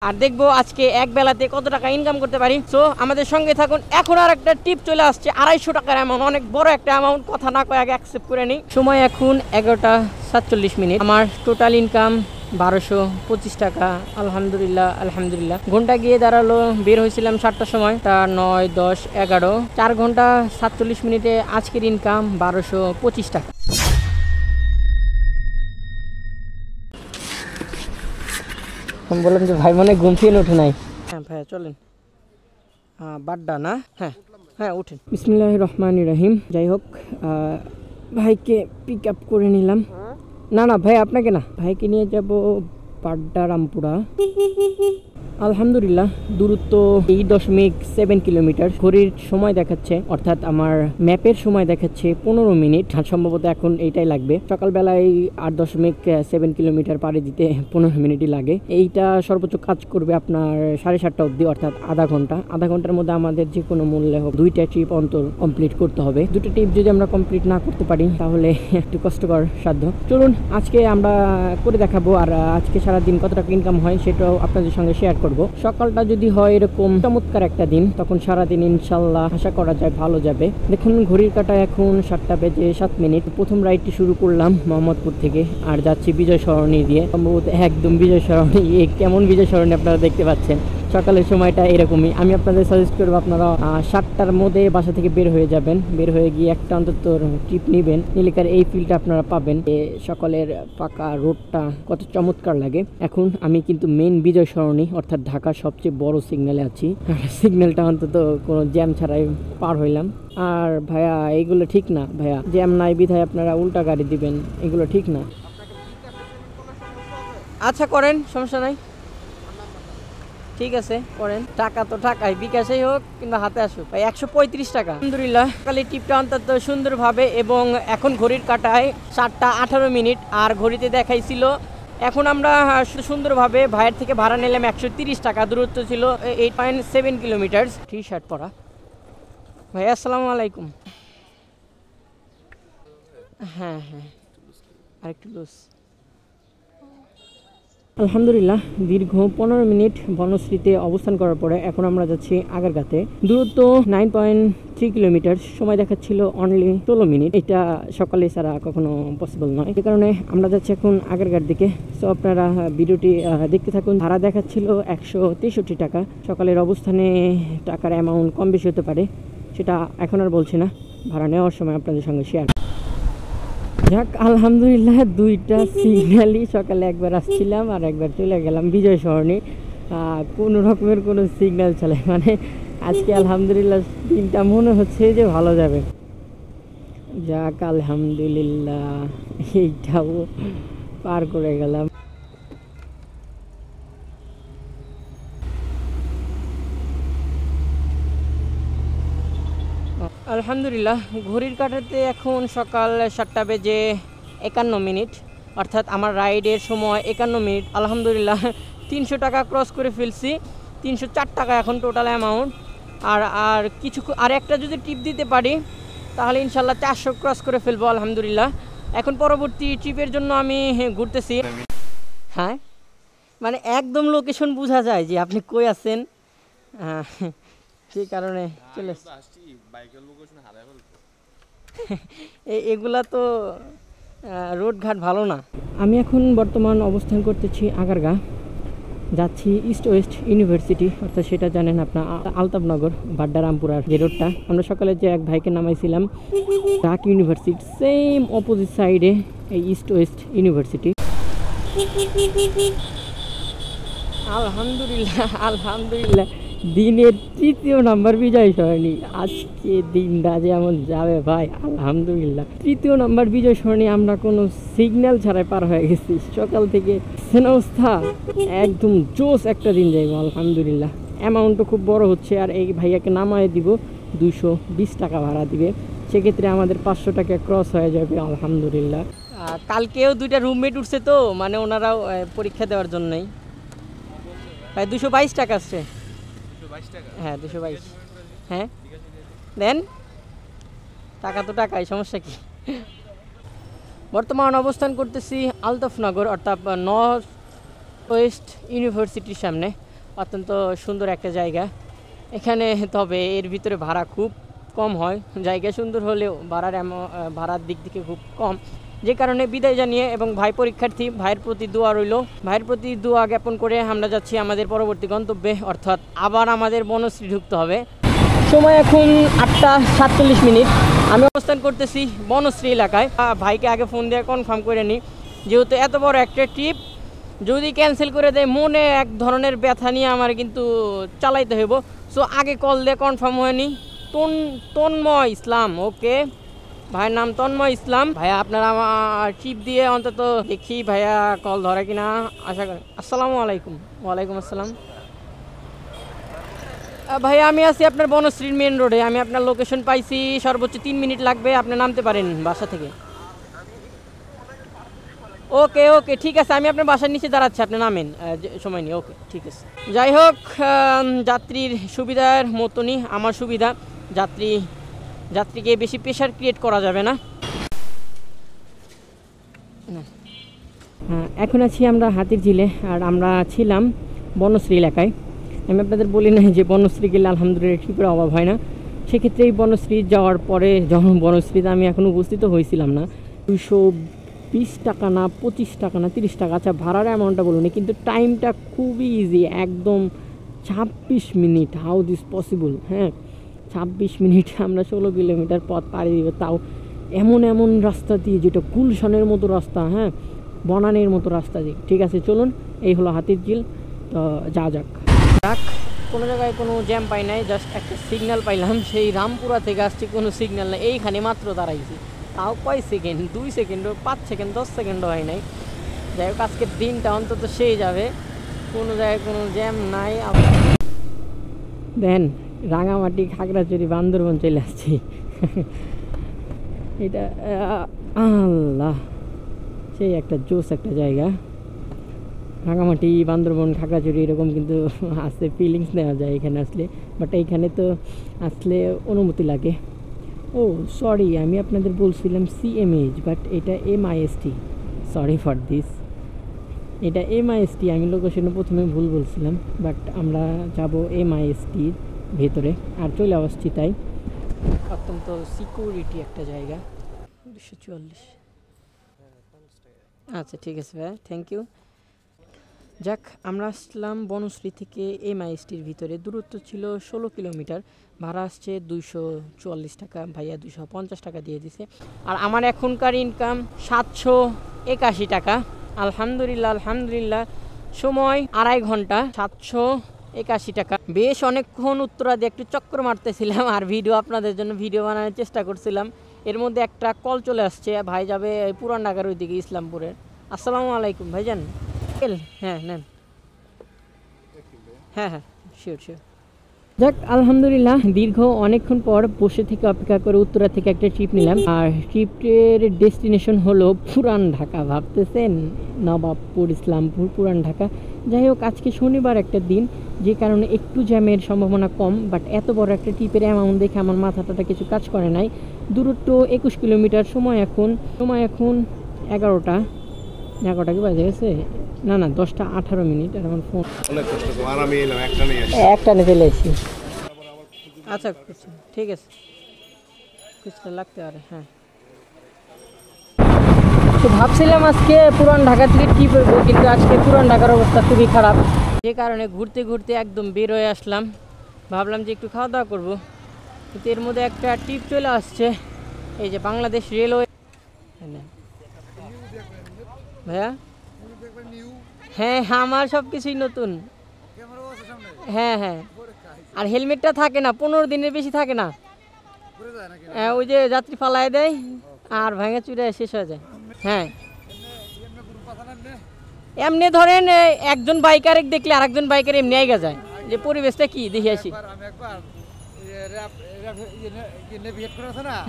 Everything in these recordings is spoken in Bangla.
আর দেখবো আজকে এক বেলাতে কত টাকা ইনকাম করতে পারি। সো আমাদের সঙ্গে থাকুন। এখন আর একটা টিপ চলে আসছে, 250 টাকার অ্যামাউন্ট, অনেক বড় একটা অ্যামাউন্ট। কথা না কয়ে আগে অ্যাকসেপ্ট করে নিই। সময় এখন 11টা 47 মিনিট। আমার টোটাল ইনকাম 1225 টাকা। আলহামদুলিল্লাহ আলহামদুলিল্লাহ। ঘন্টা গিয়ে দাঁড়ালো, বের হয়েছিলাম 7টার সময়, তা 9, 10, 11, 4 ঘন্টা 47 মিনিটে আজকের ইনকাম 1225 টাকা। আমি বললাম যে ভাই মনে ঘুম থেকে ওঠে নাই। হ্যাঁ ভাইয়া চলেন। বাড্ডা না? হ্যাঁ হ্যাঁ উঠেন। বিসমিল্লাহির রহমানির রহিম। যাই হোক, ভাইকে পিক আপ করে নিলাম। না না ভাই আপনাকে না, ভাইকে নিয়ে যাব বাড্ডা রামপুরা। আলহামদুলিল্লাহ দূরত্ব 8.7 কিলোমিটার। ঘড়ির সময় দেখাচ্ছে, অর্থাৎ আমার ম্যাপের সময় দেখাচ্ছে 15 মিনিট। সম্ভবত এখন এইটাই লাগবে। সকালবেলায় 8.7 কিলোমিটার পাড়ি দিতে 15 মিনিটই লাগে। এইটা সর্বোচ্চ কাজ করবে আপনার 7:30 অবধি, অর্থাৎ আধা ঘন্টা। আধা ঘন্টার মধ্যে আমাদের যে কোনো মূল্যে হোক 2টা ট্রিপ অন্তর কমপ্লিট করতে হবে। 2টা ট্রিপ যদি আমরা কমপ্লিট না করতে পারি তাহলে একটু কষ্টকর সাধ্য। চলুন আজকে আমরা করে দেখাবো, আর আজকে সারাদিন কত টাকা ইনকাম হয় সেটাও আপনাদের সঙ্গে শেয়ার করব। সকালটা যদি হয় এরকম চমৎকার একটা দিন, তখন সারাদিন ইনশাল্লাহ আশা করা যায় ভালো যাবে। দেখুন ঘড়ির কাঁটায় এখন 7:07। প্রথম রাইডটি শুরু করলাম মোহাম্মদপুর থেকে, আর যাচ্ছি বিজয় সরণি দিয়ে। সম্ভবত একদম বিজয় সরণি। কেমন বিজয় সরণি আপনারা দেখতে পাচ্ছেন। সকালের সময়টা এরকমই। আমি আপনাদের সাজেস্ট করবো আপনারা 7টার মধ্যে বাসা থেকে বের হয়ে যাবেন। বের হয়ে গিয়ে একটা অন্তত ট্রিপ নেবেন, নিলেকার এই ফিলটা আপনারা পাবেন। সকালের পাকা রোডটা কত চমৎকার লাগে। এখন আমি কিন্তু মেন বিজয় সরণি অর্থাৎ ঢাকার সবচেয়ে বড় সিগন্যালে আছি। সিগন্যালটা অন্তত কোনো জ্যাম ছাড়াই পার হইলাম। আর ভাইয়া এইগুলো ঠিক না ভাইয়া, জ্যাম নাই বিধায় আপনারা উল্টা গাড়ি দিবেন, এগুলো ঠিক না। আচ্ছা করেন, সমস্যা নাই, ঠিক আছে করেন। টাকা তো টাকাই, বিকাশেই হোক কিংবা হাতে আসুক। ভাই 135 টাকা। আলহামদুলিল্লাহ কালি টিপটা অন্তত সুন্দরভাবে, এবং এখন ঘড়ির কাঁটায় 7:18 আর ঘড়িতে দেখাইছিল। এখন আমরা সুন্দরভাবে ভাইয়ের থেকে ভাড়া নিলাম 130 টাকা। দূরত্ব ছিল 8.7 কিলোমিটার। টি শার্ট পরা। ভাই আসসালামু আলাইকুম। হ্যাঁ হ্যাঁ আরেকটু লুজ। আলহামদুলিল্লাহ দীর্ঘ 15 মিনিট বনশ্রীতে অবস্থান করার পরে এখন আমরা যাচ্ছি আগারগাতে। দূরত্ব 9.3 কিলোমিটার। সময় দেখাচ্ছিল অনলি 16 মিনিট। এটা সকালে ছাড়া কখনো পসিবল নয়, এই কারণে আমরা যাচ্ছি এখন আগারগার দিকে। সো আপনারা ভিডিওটি দেখতে থাকুন। ভাড়া দেখাচ্ছিল 163 টাকা। সকালের অবস্থানে টাকার অ্যামাউন্ট কম বেশি হতে পারে, সেটা এখন আর বলছি না, ভাড়া নেওয়ার সময় আপনাদের সঙ্গে শেয়ার। যাক আলহামদুলিল্লাহ 2টা সিগন্যালই, সকালে একবার আসছিলাম আর একবার চলে গেলাম বিজয় সরণি। কোনো রকমের কোনো সিগন্যাল চলে, মানে আজকে আলহামদুলিল্লাহ দিনটা মনে হচ্ছে যে ভালো যাবে। যাক আলহামদুলিল্লাহ এইটাও পার করে গেলাম। আলহামদুলিল্লাহ ঘড়ির কাঁটাতে এখন সকাল 7:51, অর্থাৎ আমার রাইডের সময় 51 মিনিট। আলহামদুলিল্লাহ 300 টাকা ক্রস করে ফেলছি। 304 টাকা এখন টোটাল অ্যামাউন্ট। আর কিছু আর একটা যদি টিপ দিতে পারি তাহলে ইনশাল্লাহ 400 ক্রস করে ফেলবো আলহামদুলিল্লাহ। এখন পরবর্তী ট্রিপের জন্য আমি ঘুরতেছি। হ্যাঁ মানে একদম লোকেশন বোঝা যায় যে আপনি কই আছেন, সেই কারণে চলে এগুলা তো রোড ঘাট ভালো না। আমি এখন বর্তমান অবস্থান করতেছি আগারগা, যাচ্ছি ইস্ট ওয়েস্ট ইউনিভার্সিটি, অর্থাৎ সেটা জানেন আপনার আলতাফনগর বাড্ডা রামপুরার যে রোডটা। আমরা সকালে যে এক ভাইকে নামাইছিলাম ঢাকা ইউনিভার্সিটি, সেম অপোজিট সাইডে এই ইস্ট ওয়েস্ট ইউনিভার্সিটি। আলহামদুলিল্লাহ আলহামদুলিল্লাহ দিনের 3য় নাম্বার বিজয় সরণি। আজকে দিনটা যেমন যাবে ভাই আলহামদুলিল্লাহ। 3য় নাম্বার বিজয় সরণি আমরা কোনো সিগন্যাল ছাড়াই পার হয়ে গেছি। সকাল থেকে অবস্থা একদম জোস একটা দিন যাইব আলহামদুলিল্লাহ। অ্যামাউন্টও খুব বড় হচ্ছে, আর এই ভাইয়াকে নামায় দিব 220 টাকা ভাড়া দিবে, সেক্ষেত্রে আমাদের 500 টাকা ক্রস হয়ে যাবে আলহামদুলিল্লাহ। কালকেও 2টা রুমমেট উঠছে, তো মানে ওনারাও পরীক্ষা দেওয়ার জন্যই। ভাই 222 টাকা আসছে। হ্যাঁ 222। হ্যাঁ দেন, টাকা তো টাকাই, সমস্যা কি। বর্তমান অবস্থান করতেছি আলতাফনগর অর্থাৎ নর্থ ওয়েস্ট ইউনিভার্সিটির সামনে। অত্যন্ত সুন্দর একটা জায়গা এখানে। তবে এর ভিতরে ভাড়া খুব কম হয়, জায়গা সুন্দর হলেও ভাড়ার দিক থেকে খুব কম, যে কারণে বিদায় জানিয়ে এবং ভাই পরীক্ষার্থী, ভাইয়ের প্রতি দোয়া রইল, ভাইয়ের প্রতি দোয়া জ্ঞাপন করে আমরা যাচ্ছি আমাদের পরবর্তী গন্তব্যে, অর্থাৎ আবার আমাদের বনশ্রী ঢুকতে হবে। সময় এখন 8:47। আমি অবস্থান করতেছি বনশ্রী এলাকায়। ভাইকে আগে ফোন দিয়ে কনফার্ম করে নিই, যেহেতু এত বড় একটা ট্রিপ যদি ক্যান্সেল করে দেয় মনে এক ধরনের ব্যথা নিয়ে আমার কিন্তু চালাইতে হইব। সো আগে কল দিয়ে কনফার্ম হয়নি। তন্ময় ইসলাম, ওকে ভাইয়ের নাম তন্ময় ইসলাম। ভাইয়া আপনারা আমার ট্রিপ দিয়ে অন্তত দেখি ভাইয়া কল ধরে কিনা, আশা করি। আসসালামু আলাইকুম। ওয়ালাইকুম আসসালাম। ভাইয়া আমি আছি আপনার বনশ্রীর মেন রোডে, আমি আপনার লোকেশন পাইছি, সর্বোচ্চ 3 মিনিট লাগবে, আপনি নামতে পারেন বাসা থেকে। ওকে ওকে ঠিক আছে, আমি আপনার বাসার নিচে দাঁড়াচ্ছি, আপনি নামেন, সময় নিয়ে। ওকে ঠিক আছে। যাই হোক, যাত্রীর সুবিধার মতনই আমার সুবিধা, যাত্রীকে বেশি প্রেশার ক্রিয়েট করা যাবে না। এখন আছি আমরা হাতির ঝিলে, আর আমরা ছিলাম বনশ্রী এলাকায়। আমি আপনাদের বলি না যে বনশ্রী গেলে আলহামদুলিল্লাহ ট্রিপের অভাব হয় না, সেক্ষেত্রে এই বনশ্রী যাওয়ার পরে যখন বনশ্রীতে আমি এখন উপস্থিত হয়েছিলাম না, 220 টাকা না 25 টাকা না 30 টাকা, আচ্ছা ভাড়ার অ্যামাউন্টটা বলুন, কিন্তু টাইমটা খুবই ইজি, একদম 26 মিনিট। How this possible? হ্যাঁ 26 মিনিটে আমরা 16 কিলোমিটার পথ পাড়ি দিব, তাও এমন রাস্তা দিয়ে, যেটা গুলশানের মতো রাস্তা, হ্যাঁ বনানের মতো রাস্তা দিয়ে। ঠিক আছে চলুন, এই হলো হাতির ঝিল, তো যাক কোনো জায়গায় কোনো জ্যাম পাই নাই, জাস্ট একটা সিগন্যাল পাইলাম, সেই রামপুরা থেকে আসছে, কোনো সিগন্যাল নেই, এইখানে মাত্র দাঁড়াইছি, তাও কয় সেকেন্ড, 2 সেকেন্ড, 5 সেকেন্ড, 10 সেকেন্ডও হয় নাই। যাই হোক আজকের দিনটা অন্তত সেই যাবে, কোনো জায়গায় কোনো জ্যাম নাই। দেন রাঙামাটি, খাগড়াছড়ি, বান্দরবন চলে আসছি। এটা আল্লাহ সেই একটা জোস একটা জায়গা, রাঙামাটি, বান্দরবন, খাগড়াছড়ি এরকম কিন্তু আসলে ফিলিংস নেওয়া যায় এখানে আসলে, বাট এইখানে তো আসলে অনুমতি লাগে। ও সরি, আমি আপনাদের বলছিলাম CMH, বাট এটা MIST, সরি ফর দিস, এটা MIST, আমি লোকেশনে প্রথমে ভুল বলছিলাম, বাট আমরা যাব MISTর ভেতরে, আর চলে আসছি তাই। অত্যন্ত সিকিউরিটি একটা জায়গা। 244, আচ্ছা ঠিক আছে ভাই, থ্যাংক ইউ। যাক আমরা আসলাম বনশ্রী থেকে MISTর ভিতরে, দূরত্ব ছিল 16 কিলোমিটার, ভাড়া আসছে 244 টাকা, ভাইয়া 250 টাকা দিয়ে দিছে, আর আমার এখনকার ইনকাম 781 টাকা। আলহামদুলিল্লাহ, সময় 2.5 ঘন্টা, 781 টাকা। বেশ অনেকক্ষণ উত্তরা দিয়ে একটু চক্কর মারতেছিলাম আর আপনাদের জন্য ভিডিও বানানোর চেষ্টা করছিলাম। এর মধ্যে একটা কল চলে আসছে, ভাই যাবে পুরান ঢাকার ওইদিকে, ইসলামপুরের। আসসালামু আলাইকুম ভাইজান। হ্যাঁ নেন, হ্যাঁ শিওর। যাক আলহামদুলিল্লাহ, দীর্ঘ অনেকক্ষণ পর বসে থেকে অপেক্ষা করে উত্তরা থেকে একটা ট্রিপ নিলাম, আর ট্রিপের ডেস্টিনেশন হলো পুরান ঢাকা। ভাবতেছেন নবাবপুর, ইসলামপুর, পুরান ঢাকা। যাই হোক আজকে শনিবার একটা দিন, যে কারণে একটু জ্যামের সম্ভাবনা কম, বাট এত বড় একটা ট্রিপের অ্যামাউন্ট দেখে আমার মাথাটা কিছু কাজ করে নাই। দূরত্ব 21 কিলোমিটার, সময় এখন 11টা কি বাজে গেছে, না 10:18। আর আমার ফোন একটা নিয়ে চলে এসেছি। আচ্ছা ঠিক আছে, কিছুটা লাগতে পারে। হ্যাঁ তো ভাবছিলাম আজকে পুরান ঢাকা থেকে ট্রিপ হইব, কিন্তু আজকে পুরান ঢাকার অবস্থা খুবই খারাপ, যে কারণে ঘুরতে একদম বের হয়ে আসলাম। ভাবলাম যে একটু খাওয়া দাওয়া করবো, কিন্তু এর মধ্যে একটা ট্রিপ চলে আসছে, এই যে বাংলাদেশ রেলওয়ে। ভাইয়া হ্যাঁ আমার সব কিছুই নতুন। হ্যাঁ আর হেলমেটটা থাকে না, 15 দিনের বেশি থাকে না, ওই যে যাত্রী ফালায় দেয় আর ভাঙা চুরে শেষ হয়ে যায়। হ্যাঁ এমনি ধরেন একজন বাইকার দেখলে আরেকজন বাইকার এমনি আইগা যায়, যে পরিবেশটা কি দেখে আসি।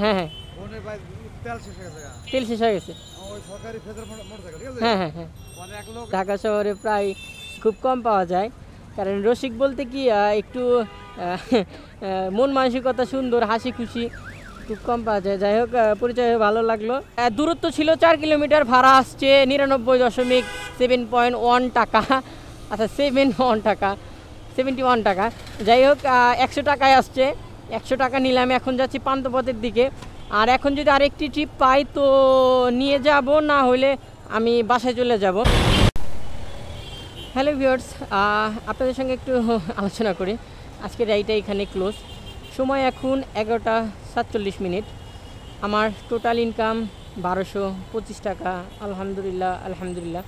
হ্যাঁ তেল শেষ হয়ে গেছে। হ্যাঁ ঢাকা শহরে প্রায় খুব কম পাওয়া যায়, কারণ রসিক বলতে কি একটু মন মানসিকতা সুন্দর, হাসি খুশি, খুব কম পাওয়া যায়। যাই হোক পরিচয় ভালো লাগলো। দূরত্ব ছিল 4 কিলোমিটার, ভাড়া আসছে 99.71 টাকা। আচ্ছা 71 টাকা, 71 টাকা। যাই হোক 100 টাকায় আসছে, 100 টাকা নিলাম। এখন যাচ্ছি পান্থপথের দিকে। আর এখন যদি আরেকটি ট্রিপ পাই তো নিয়ে যাব, না হলে আমি বাসায় চলে যাব। হ্যালো ভিউয়ার্স, আপনাদের সঙ্গে একটু আলোচনা করি। আজকের রাইডটা এখানে ক্লোজ। সময় এখন 11:47। আমার টোটাল ইনকাম 1225 টাকা। আলহামদুলিল্লাহ আলহামদুলিল্লাহ।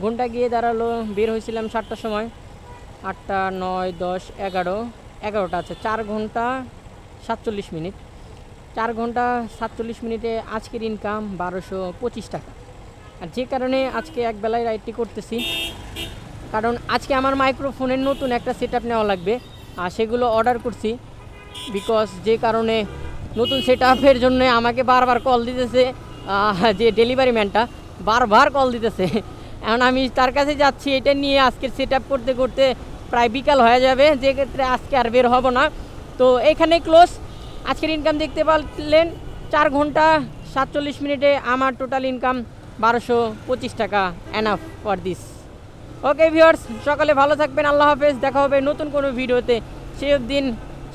ঘন্টা গিয়ে দাঁড়ালো, বের হয়েছিলাম 7টার সময়, 8টা 9 10 11 11টা আছে, 4 ঘন্টা 47 মিনিট। 4 ঘন্টা 47 মিনিটে আজকের ইনকাম 1225 টাকা। আর যে কারণে আজকে এক বেলায় রাইডটি করতেছি, কারণ আজকে আমার মাইক্রোফোনের নতুন একটা সেটআপ নেওয়া লাগবে, আর সেগুলো অর্ডার করছি। বিকজ যে কারণে নতুন সেটআপের জন্য আমাকে বারবার কল দিতেছে, যে ডেলিভারি ম্যানটা বারবার কল দিতেছে। এখন আমি তার কাছে যাচ্ছি, এটা নিয়ে আজকের সেটআপ করতে করতে প্রায় বিকাল হয়ে যাবে, যে ক্ষেত্রে আজকে আর বের হব না। তো এখানে ক্লোজ। আজকের ইনকাম দেখতে পারলেন, 4 ঘন্টা 47 মিনিটে আমার টোটাল ইনকাম 1225 টাকা। Enough for this. Okay viewers, সকালে ভালো থাকবেন। আল্লাহ হাফেজ। দেখা হবে নতুন কোনো ভিডিওতে।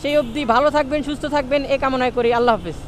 সেই অবধি ভালো থাকবেন, সুস্থ থাকবেন, এ কামনায় করি। আল্লাহ হাফেজ।